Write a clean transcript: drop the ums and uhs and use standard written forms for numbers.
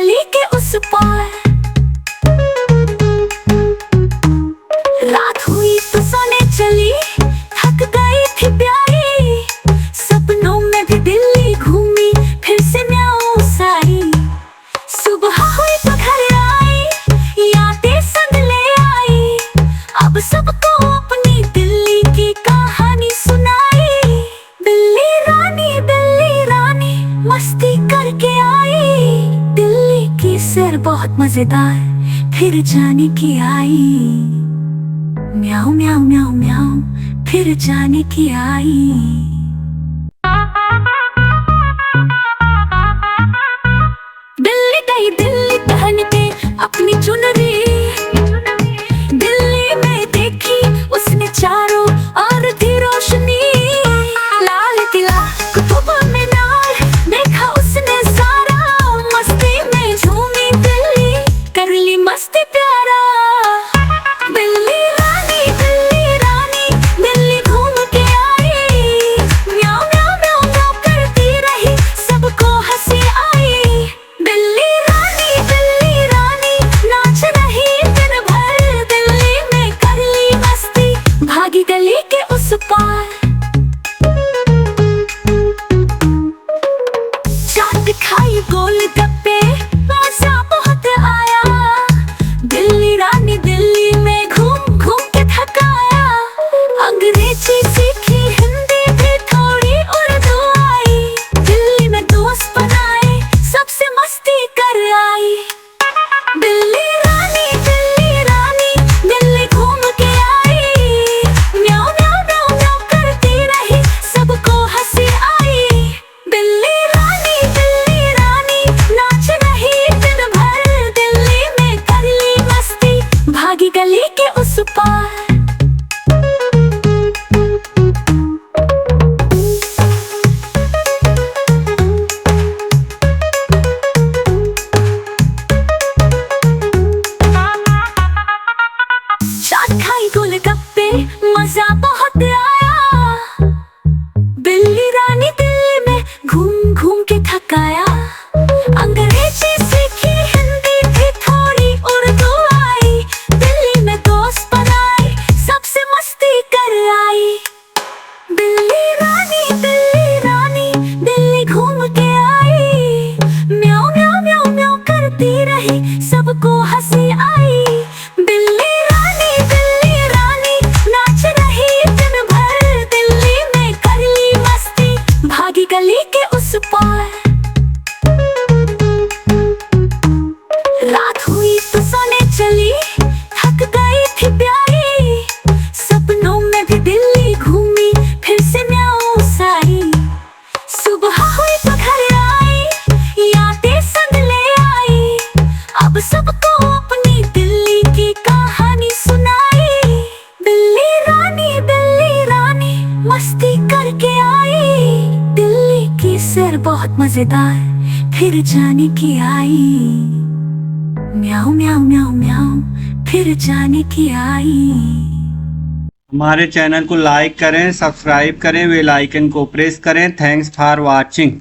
गली के उस पार रात हुई तो सोने चली, थक गई थी प्यारी। सपनों में भी दिल्ली घूमी, फिर से म्याऊं साई। सुबह हुई तो घर आई, यादें संग ले आई। अब सबको अपनी दिल्ली की कहानी सुनाई। बिल्ली रानी मस्ती करके आई। दिल्ली की सैर बहुत मजेदार, फिर जाने की आई। म्याऊं म्याऊं म्याऊं म्याऊं, फिर जाने की आई। बिल्ली गई दिल्ली पहन के अपनी चुनरी। दिल्ली में देखी उसने चारों ओर थी रोशनी। लाल किला कुतुब मीनार देखा उसने सारा। मस्ती में झूमी दिल्ली, कर ली मस्ती प्यारा। बिल्ली रानी दिल्ली घूम के आई। म्याऊं म्याऊं म्याऊं म्याऊं करती रही, सबको हंसी आई। बिल्ली रानी नाच रही दिन भर। दिल्ली में कर ली मस्ती, भागी गली के उस पार। चाट खाई गोलगप्पे, मजा बहुत आया। दिल्ली रानी दिल्ली में घूम घूम के थकाया। अंग्रेजी सीखी, हिंदी भी थोड़ी उर्दू आई। दिल्ली में दोस्त बनाए, सबसे मस्ती कर आई। बिल्ली रानी दिल्ली घूम के आई। म्याऊं म्याऊं म्याऊं म्याऊं करती रही, सबको हंसी आई। बिल्ली रानी नाच रही दिन भर। दिल्ली में कर ली मस्ती, भागी गली के उस पार। चाट खाई गोलगप्पे, मजा बहुत आया। बिल्ली रानी दिल्ली में घूम घूम के थकाया। अंग्रेजी सीखी, हिंदी भी थोड़ी उर्दू आई। दिल्ली में दोस्त बनाए, सबसे मस्ती कर आई। बिल्ली रानी दिल्ली घूम के आई। म्याऊं म्याऊं म्याऊं म्याऊं करती रही, सबको हंसी आई। बिल्ली रानी नाच रही दिन भर। दिल्ली में कर ली मस्ती, भागी गली के उस पार। रात हुई तो सोने चली, थक गई थी प्यारी। सपनों में भी दिल्ली घूमी, फिर से म्याऊं साई। सुबह हुई तो घर आई, यादें संग ले आई। अब सबको अपनी दिल्ली की कहानी सुनाई। बिल्ली रानी मस्ती करके आई। दिल्ली की सैर बहुत मजेदार, फिर जाने की आई। म्याऊं म्याऊं म्याऊं म्याऊं, फिर जाने की आई। हमारे चैनल को लाइक करें, सब्सक्राइब करें, बेल आइकन को प्रेस करें। Thanks for watching.